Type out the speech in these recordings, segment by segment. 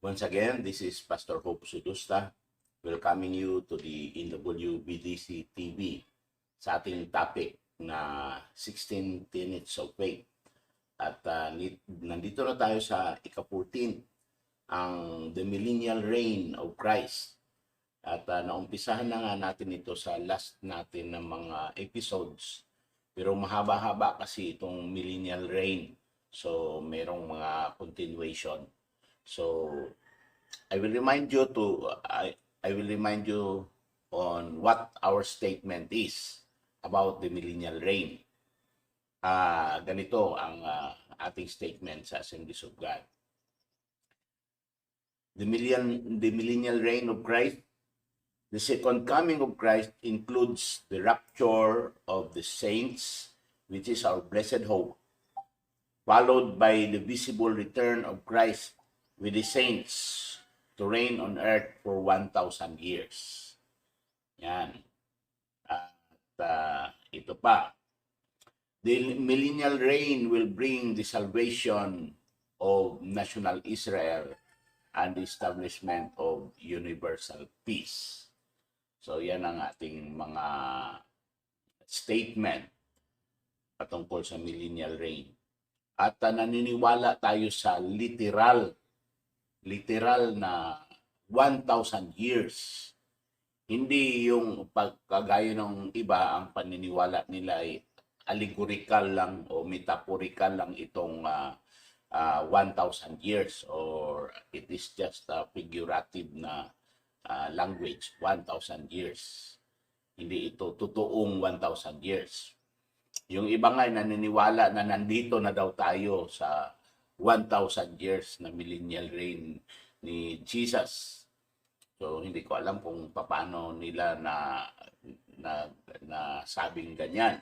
Once again, this is Pastor Hope Sudusta welcoming you to the NWBDC TV sa ating topic na 16 Tenets of Faith. At nandito na tayo sa ika-14, ang The Millennial Reign of Christ. At naumpisahan na nga natin ito sa last natin ng mga episodes. Pero mahaba-haba kasi itong Millennial Reign. So, merong mga continuation. So, I will remind you on what our statement is about the millennial reign. Ganito ang ating statement sa Assemblies of God. The millennial reign of Christ, the second coming of Christ includes the rapture of the saints, which is our blessed hope, followed by the visible return of Christ with the saints to reign on earth for 1,000 years. Yan. At ito pa. The millennial reign will bring the salvation of national Israel and the establishment of universal peace. So yan ang ating mga statement patungkol sa millennial reign. At naniniwala tayo sa literal na 1,000 years. Hindi yung pagkagaya ng iba, ang paniniwala nila ay allegorical lang o metaphorical lang itong 1,000 years, or it is just a figurative na language, 1,000 years. Hindi ito totoong 1,000 years. Yung iba nga naniniwala na nandito na daw tayo sa 1,000 years na millennial reign ni Jesus. So, hindi ko alam kung paano nila na sabing ganyan.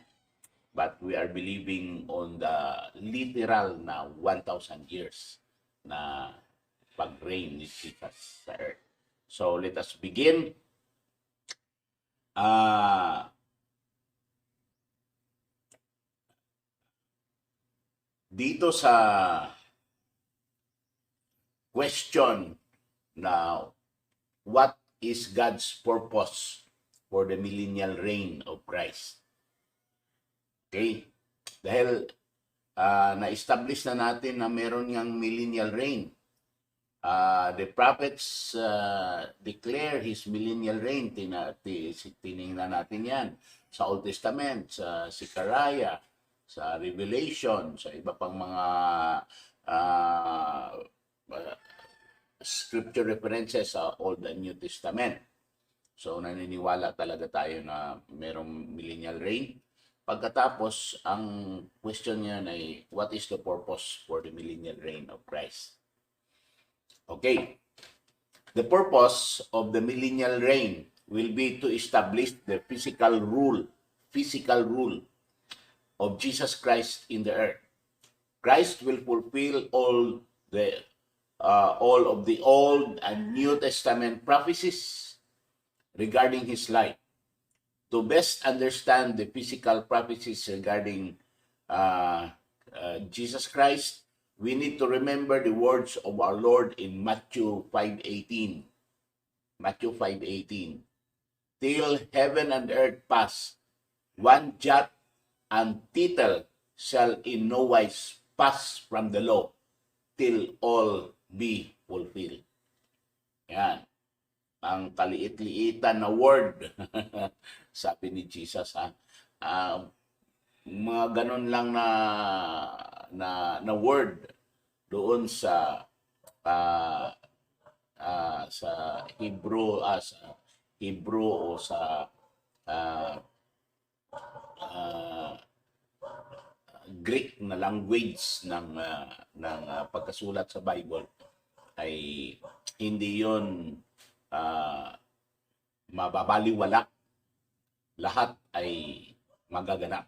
But we are believing on the literal na 1,000 years na pag-reign ni Jesus sa earth. So, let us begin. Dito sa question na what is God's purpose for the millennial reign of Christ? Okay? Dahil na-establish na natin na meron ngang millennial reign. The prophets declare His millennial reign. Tinignan natin yan sa Old Testament, sa Zechariah, sa Revelation, sa iba pang mga scripture references sa Old and New Testament. So, naniniwala talaga tayo na merong millennial reign. Pagkatapos, ang question niya ay, what is the purpose for the millennial reign of Christ? Okay. The purpose of the millennial reign will be to establish the physical rule of Jesus Christ in the earth. Christ will fulfill all of the Old and New Testament prophecies regarding His life. To best understand the physical prophecies regarding Jesus Christ, we need to remember the words of our Lord in Matthew 5:18. Matthew 5:18. Till heaven and earth pass, one jot and tittle shall in no wise pass from the law till all be fulfilled. Yan. Ang kaliit-liitan na word. Sabi ni Jesus, mga ganun lang na word doon sa Hebrew, o sa Greek na language ng pagkasulat sa Bible ay hindi yon mababaliwala. Lahat ay magaganap.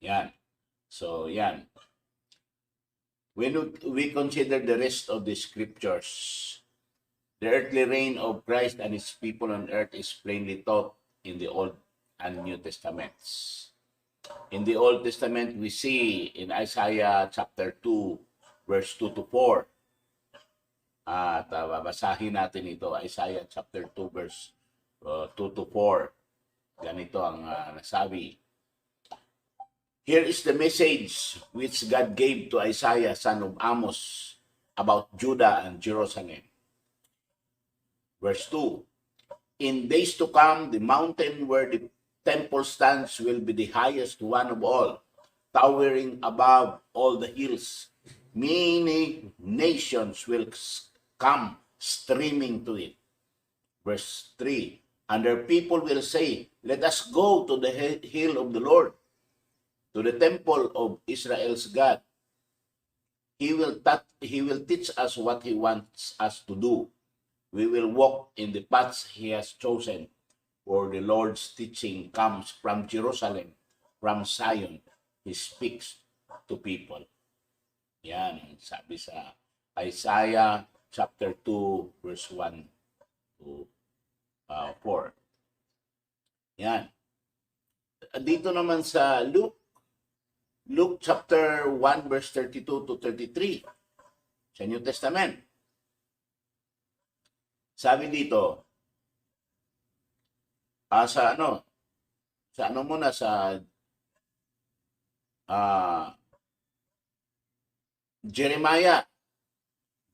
Yan. So, yan. When we consider the rest of the scriptures, the earthly reign of Christ and His people on earth is plainly taught in the Old and New Testaments. In the Old Testament, we see in Isaiah chapter 2, verse 2 to 4, At babasahin natin ito, Isaiah chapter 2 verse 2 to 4. Ganito ang nasabi. Here is the message which God gave to Isaiah, son of Amos, about Judah and Jerusalem. Verse 2. In days to come, the mountain where the temple stands will be the highest one of all, towering above all the hills. Many nations will come streaming to it. Verse 3. And their people will say, let us go to the hill of the Lord, to the temple of Israel's God. He will teach us what he wants us to do. We will walk in the paths he has chosen, for the Lord's teaching comes from Jerusalem, from Zion. He speaks to people. Yan, sabi sa Isaiah chapter 2, verse 1 to 4. Yan. Dito naman sa Luke chapter 1, verse 32 to 33, sa New Testament. Sabi dito, sa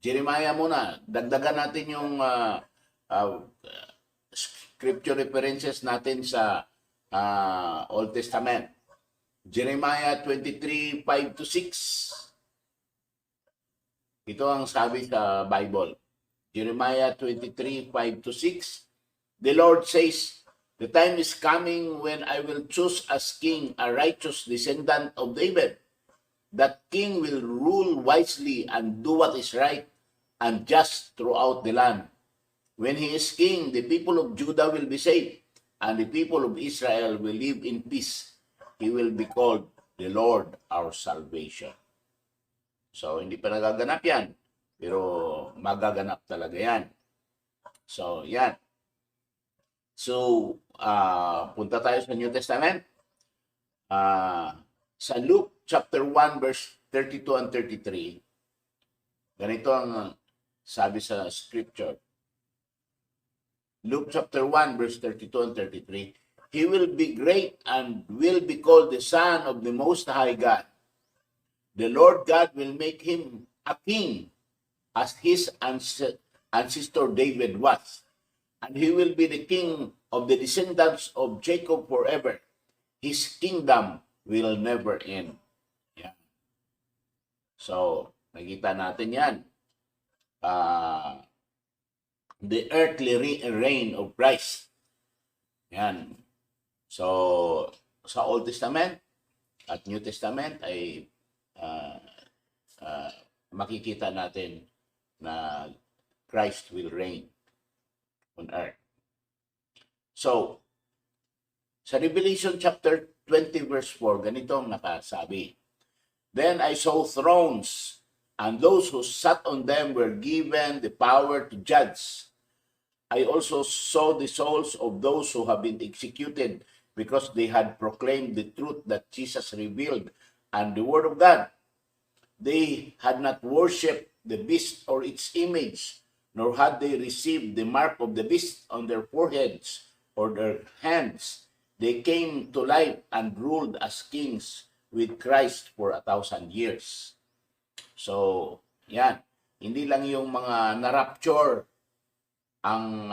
Jeremiah muna. Dagdagan natin yung scripture references natin sa Old Testament. Jeremiah 23, 5 to 6. Ito ang sabi sa Bible. Jeremiah 23, 5 to 6. The Lord says, the time is coming when I will choose as king a righteous descendant of David. That king will rule wisely and do what is right and just throughout the land. When he is king, the people of Judah will be saved, and the people of Israel will live in peace. He will be called the Lord our salvation. So, hindi pa nagaganap yan, pero magaganap talaga yan. So, yan. So, punta tayo sa New Testament. Sa Luke chapter 1, verse 32 and 33, ganito ang sabi sa scripture. Luke chapter 1, verse 32 and 33, he will be great and will be called the Son of the Most High God. The Lord God will make him a king as his ancestor David was. And he will be the king of the descendants of Jacob forever. His kingdom will never end. Yeah. So, nakita natin yan. The earthly reign of Christ. Yan. So, sa Old Testament at New Testament ay makikita natin na Christ will reign on earth. So, sa Revelation chapter 20 verse 4, ganito ang nakasabi. Then I saw thrones, and those who sat on them were given the power to judge. I also saw the souls of those who have been executed because they had proclaimed the truth that Jesus revealed and the word of God. They had not worshipped the beast or its image, nor had they received the mark of the beast on their foreheads or their hands. They came to life and ruled as kings with Christ for 1,000 years. So, yan. Hindi lang yung mga na-rapture ang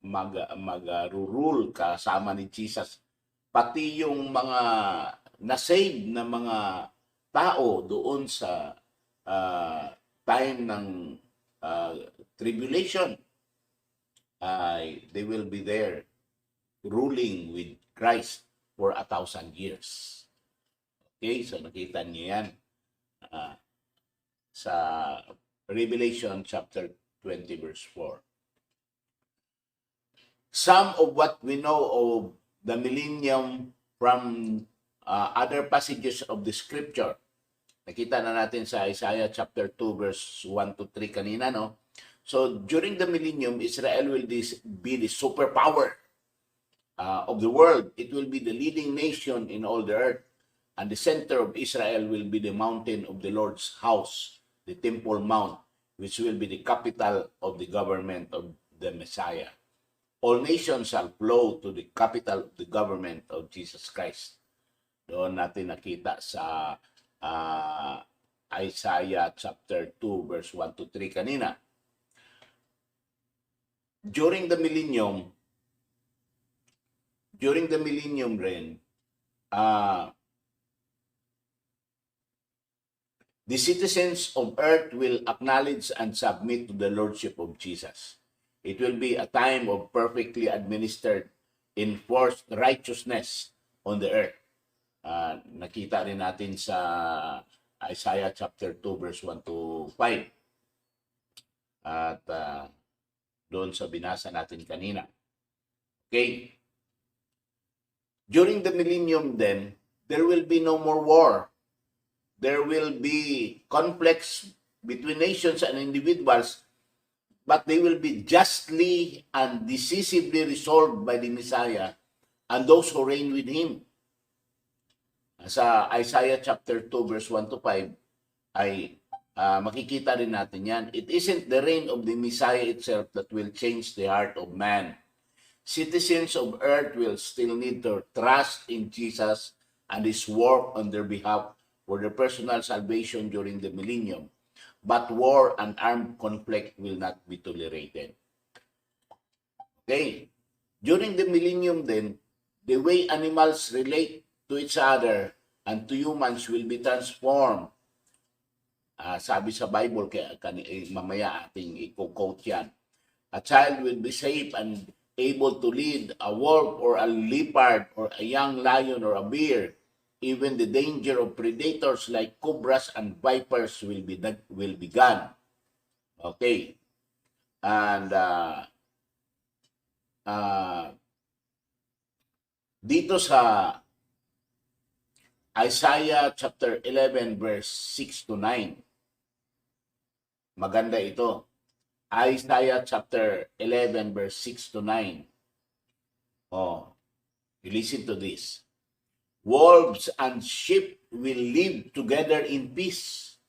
mag-rule kasama ni Jesus. Pati yung mga na-save na mga tao doon sa time ng tribulation, they will be there ruling with Christ for 1,000 years. Okay, so nakita niyo yan sa Revelation chapter 20 verse 4. Some of what we know of the millennium from other passages of the scripture. Nakita na natin sa Isaiah chapter 2 verse 1 to 3 kanina, no? So during the millennium, Israel will be the superpower of the world. It will be the leading nation in all the earth. And the center of Israel will be the mountain of the Lord's house, the Temple Mount, which will be the capital of the government of the Messiah. All nations shall flow to the capital of the government of Jesus Christ. Doon natin nakita sa Isaiah chapter 2 verse 1 to 3 kanina. During the millennium reign, the citizens of earth will acknowledge and submit to the lordship of Jesus. It will be a time of perfectly administered, enforced righteousness on the earth. Nakita rin natin sa Isaiah chapter 2 verse 1 to 5. At doon sa binasa natin kanina. Okay? During the millennium then, there will be no more war. There will be conflicts between nations and individuals, but they will be justly and decisively resolved by the Messiah and those who reign with Him. Sa Isaiah chapter 2 verse 1 to 5 ay makikita rin natin yan. It isn't the reign of the Messiah itself that will change the heart of man. Citizens of earth will still need to trust in Jesus and His work on their behalf for their personal salvation during the millennium. But war and armed conflict will not be tolerated. Okay? During the millennium then, the way animals relate to each other and to humans will be transformed. Sabi sa Bible, kaya mamaya ating i-quote yan. A child will be safe and able to lead a wolf or a leopard or a young lion or a bear. Even the danger of predators like cobras and vipers will be gone. Okay. And dito sa Isaiah chapter 11 verse 6 to 9. Maganda ito. Isaiah chapter 11 verse 6 to 9. Listen to this. Wolves and sheep will live together in peace.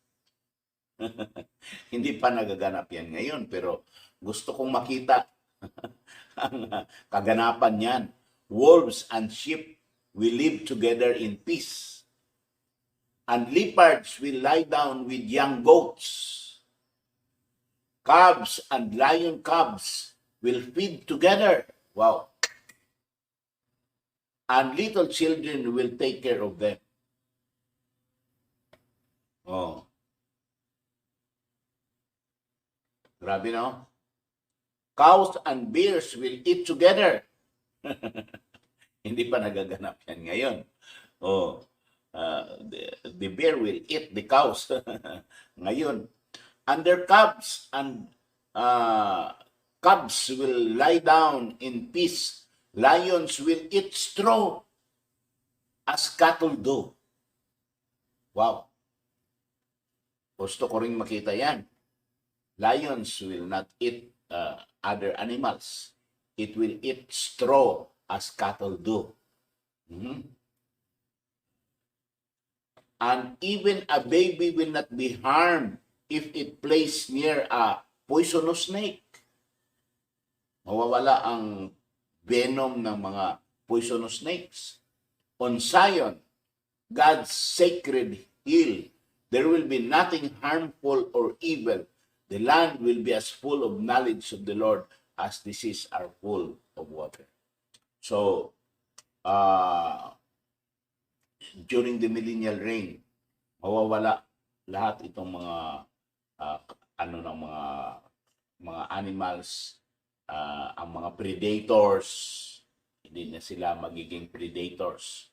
Hindi pa nagaganap yan ngayon, pero gusto kong makita ang kaganapan yan. Wolves and sheep will live together in peace. And leopards will lie down with young goats. Calves and lion cubs will feed together. Wow. And little children will take care of them. Grabe, no? Cows and bears will eat together. Hindi pa nagaganap yan ngayon. The bear will eat the cows. Ngayon. And their cubs will lie down in peace. Lions will eat straw as cattle do. Wow. Gusto ko rin makita yan. Lions will not eat other animals. It will eat straw as cattle do. And even a baby will not be harmed if it plays near a poisonous snake. Mawawala ang venom ng mga poisonous snakes. On Zion, God's sacred hill, there will be nothing harmful or evil. The land will be as full of knowledge of the Lord as the seas are full of water. So, during the millennial reign, mawawala lahat itong mga mga animals, ang mga predators, hindi na sila magiging predators.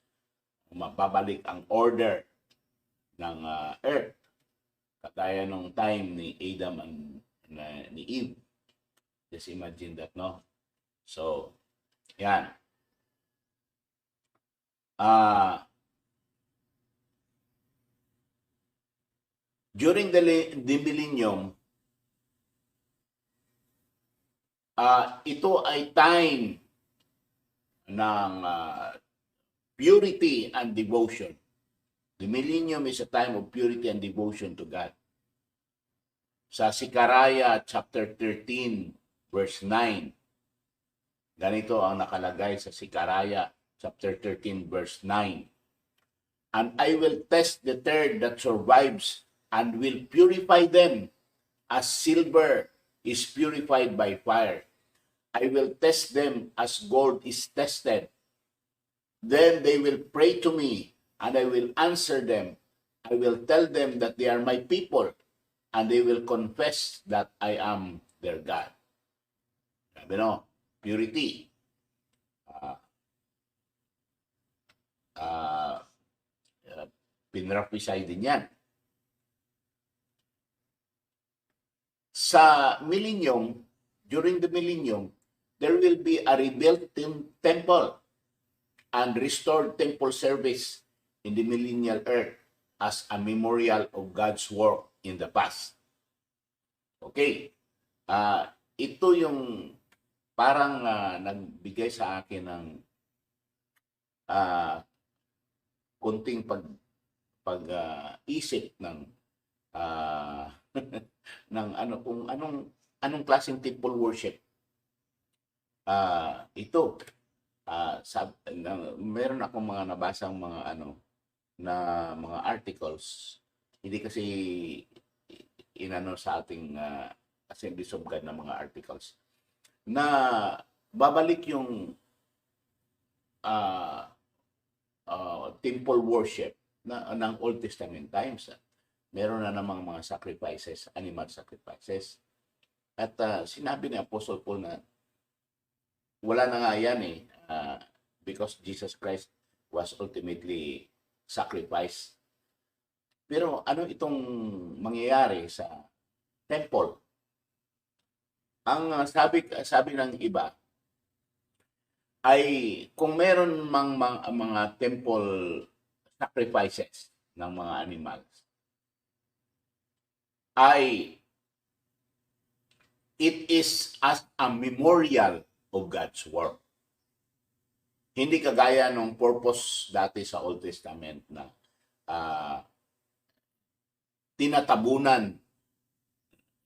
Mababalik ang order ng earth. Kataya nung time ni Adam and ni Eve. Just imagine that, no? So, yan. During the millennium, ito ay time ng purity and devotion. The millennium is a time of purity and devotion to God. Sa Sikaraya chapter 13 verse 9. Ganito ang nakalagay sa Sikaraya chapter 13 verse 9. And I will test the third that survives and will purify them as silver is purified by fire. I will test them as gold is tested. Then they will pray to me, and I will answer them. I will tell them that they are my people, and they will confess that I am their God. Sabi no, purity. Pinrapisay din yan. Sa millennium, during the millennium, there will be a rebuilt temple and restored temple service in the millennial earth as a memorial of God's work in the past. Okay. Ito yung parang nagbigay sa akin ng kunting pag-isip ng ng kung anong klaseng temple worship ito. Meron akong mga nabasang mga na mga articles, hindi kasi inano sa ating Assemblies of God na mga articles na babalik yung temple worship ng Old Testament times. Meron na namang mga sacrifices, animal sacrifices. At sinabi ni Apostle Paul na wala na nga yan because Jesus Christ was ultimately sacrificed. Pero ano itong mangyayari sa temple? Ang sabi ng iba ay kung meron mga temple sacrifices ng mga animals, ay it is as a memorial of God's work. Hindi kagaya ng purpose dati sa Old Testament na tinatabunan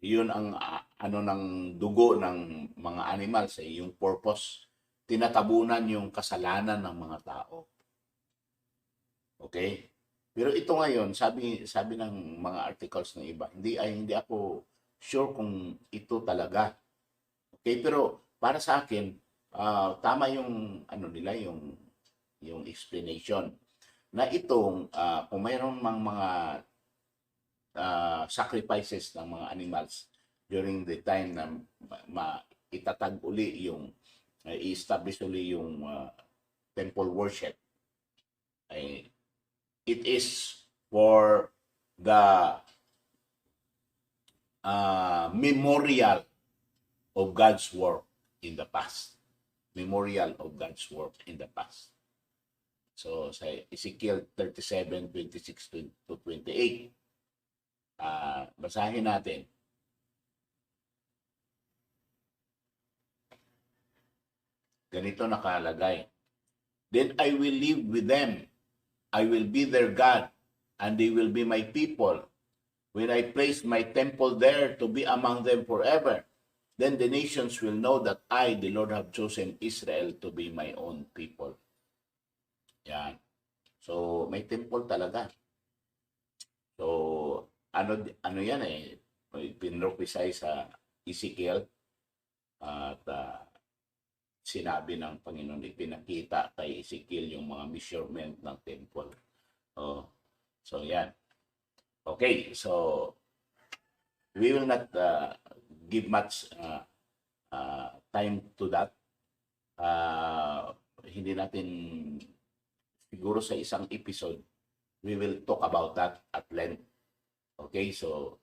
yun ang ng dugo ng mga animals, yung purpose, tinatabunan yung kasalanan ng mga tao. Okay? Pero ito ngayon, sabi ng mga articles ng iba, hindi ako sure kung ito talaga. Okay, pero para sa akin, tama yung nila, yung explanation na itong kung mayroong mga sacrifices ng mga animals during the time na itatag uli yung i-establish uli yung temple worship, it is for the memorial of God's work in the past. Memorial of God's work in the past. So, sa Ezekiel 37, 26 to 28, basahin natin. Ganito nakalagay. Then I will live with them. I will be their God, and they will be my people. When I place my temple there to be among them forever, then the nations will know that I, the Lord, have chosen Israel to be my own people. Yan. So, may temple talaga. So, ano yan pinropisay sa Ezekiel at sinabi ng Panginoon, ipinakita kay Ezekiel yung mga measurement ng temple. So, yan. Okay, so we will not give much time to that. Hindi natin, siguro sa isang episode, we will talk about that at length. Okay, so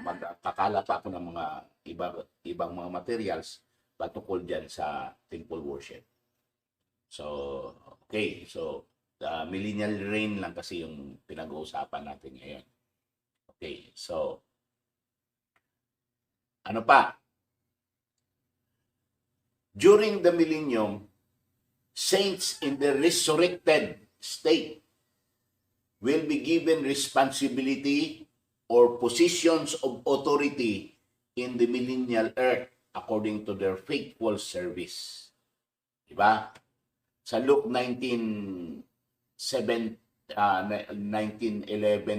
magkakala pa ako ng mga ibang mga materials patungkol dyan sa temple worship. So, okay, so millennial reign lang kasi yung pinag-uusapan natin ngayon. Okay, so ano pa? During the millennium, saints in the resurrected state will be given responsibility or positions of authority in the millennial earth according to their faithful service. Diba? Sa Luke 19:11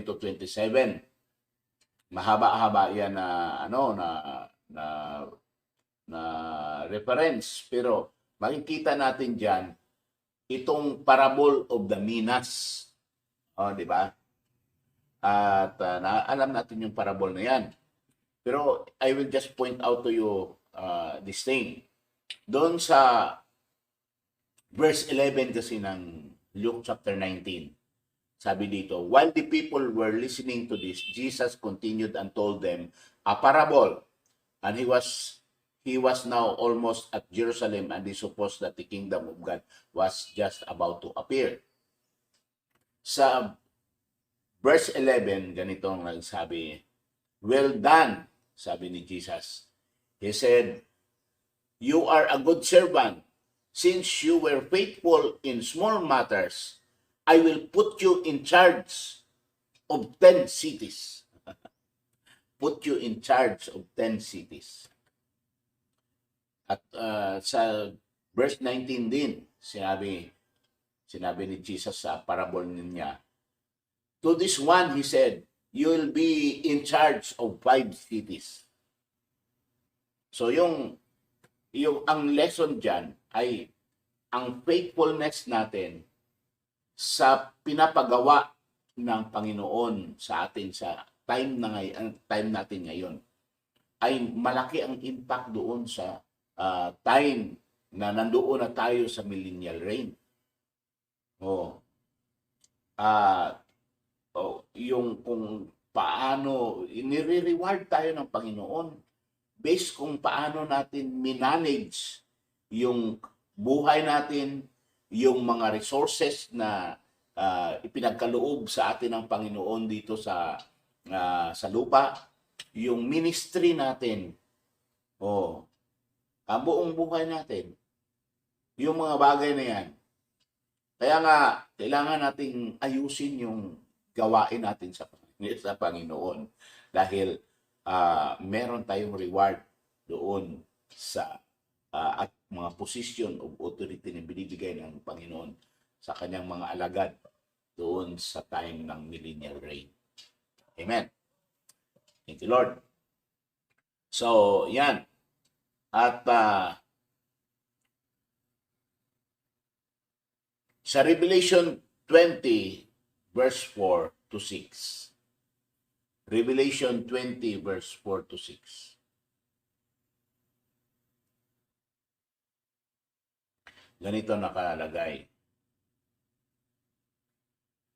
to 27, mahaba-haba yan na na reference, pero makikita natin diyan itong parable of the minas. Di ba? At alam natin yung parable na yan. Pero I will just point out to you this thing. Doon sa verse 11 kasi ng Luke chapter 19, sabi dito, while the people were listening to this, Jesus continued and told them a parable. And he was now almost at Jerusalem, and they supposed that the kingdom of God was just about to appear. Sa verse 11, ganito ang nagsabi, well done, sabi ni Jesus. He said, you are a good servant. Since you were faithful in small matters, I will put you in charge of 10 cities. Put you in charge of 10 cities. At sa verse 19 din, sinabi ni Jesus sa parable niya, to this one, he said, you will be in charge of 5 cities. So ang lesson dyan ay ang faithfulness natin sa pinapagawa ng Panginoon sa atin sa time natin ngayon ay malaki ang impact doon sa time na nandoon na tayo sa millennial reign. Yung kung paano nire-reward tayo ng Panginoon based kung paano natin minanage yung buhay natin, yung mga resources na ipinagkaloob sa atin ng Panginoon dito sa lupa, yung ministry natin, ang buong buhay natin, yung mga bagay na yan. Kaya nga, kailangan nating ayusin yung gawain natin sa Panginoon dahil meron tayong reward doon sa at mga position of authority na binibigay ng Panginoon sa kanyang mga alagad doon sa time ng millennial reign. Amen. Thank you, Lord. So, yan. At sa Revelation 20, verse 4 to 6. Revelation 20, verse 4 to 6. Ganito nakalagay.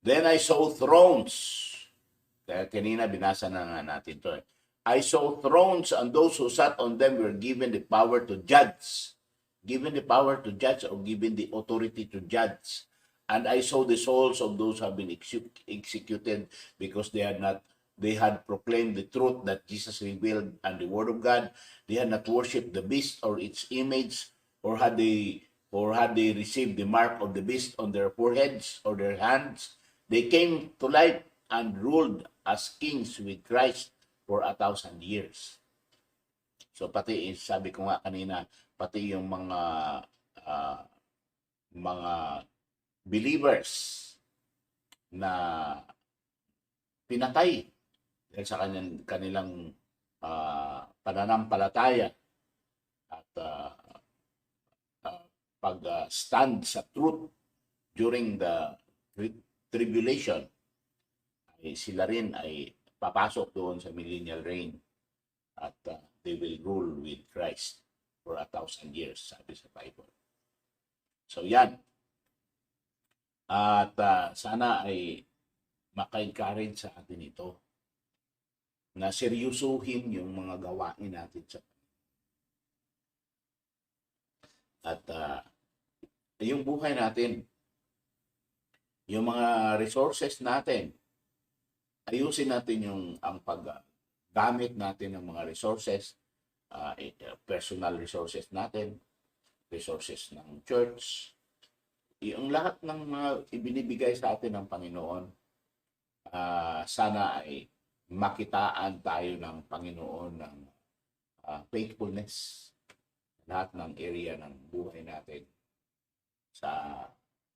Then I saw thrones. Kaya kanina binasa na nga natin to. I saw thrones, and those who sat on them were given the power to judge. Given the power to judge, or given the authority to judge. And I saw the souls of those who have been executed because they had proclaimed the truth that Jesus revealed and the word of God. They had not worshipped the beast or its image, or had they received the mark of the beast on their foreheads or their hands. They came to life and ruled as kings with Christ for 1,000 years. So pati, sabi ko nga kanina, pati yung mga believers na pinatay dahil sa kanilang pananampalataya at pag-stand sa truth during the tribulation, ay sila rin ay papasok doon sa millennial reign at they will rule with Christ for 1,000 years, sabi sa Bible. So yan. At sana ay maka-encourage sa atin ito na seryosuhin yung mga gawain natin sa at yung buhay natin, yung mga resources natin, ayusin natin ang paggamit natin ng mga resources, personal resources natin, resources ng church, yung lahat ng mga ibinibigay sa atin ng Panginoon, sana ay makitaan tayo ng Panginoon ng faithfulness lahat ng area ng buhay natin, sa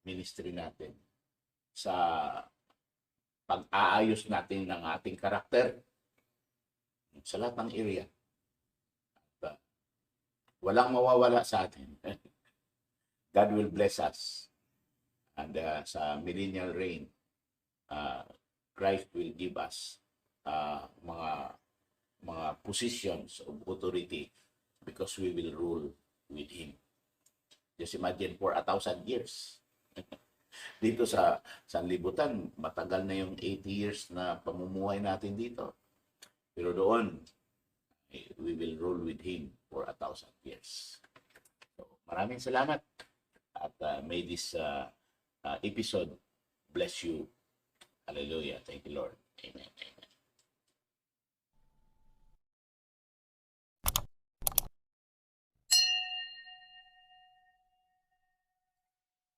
ministry natin, sa pag-aayos natin ng ating karakter, sa lahat ng area. At, walang mawawala sa atin. God will bless us. And sa millennial reign, Christ will give us mga positions of authority because we will rule with Him. Just imagine for 1,000 years. Dito sa sanlibutan, matagal na yung 80 years na pamumuhay natin dito. Pero doon, we will rule with Him for 1,000 years. So, maraming salamat. At may this episode bless you. Hallelujah. Thank you, Lord.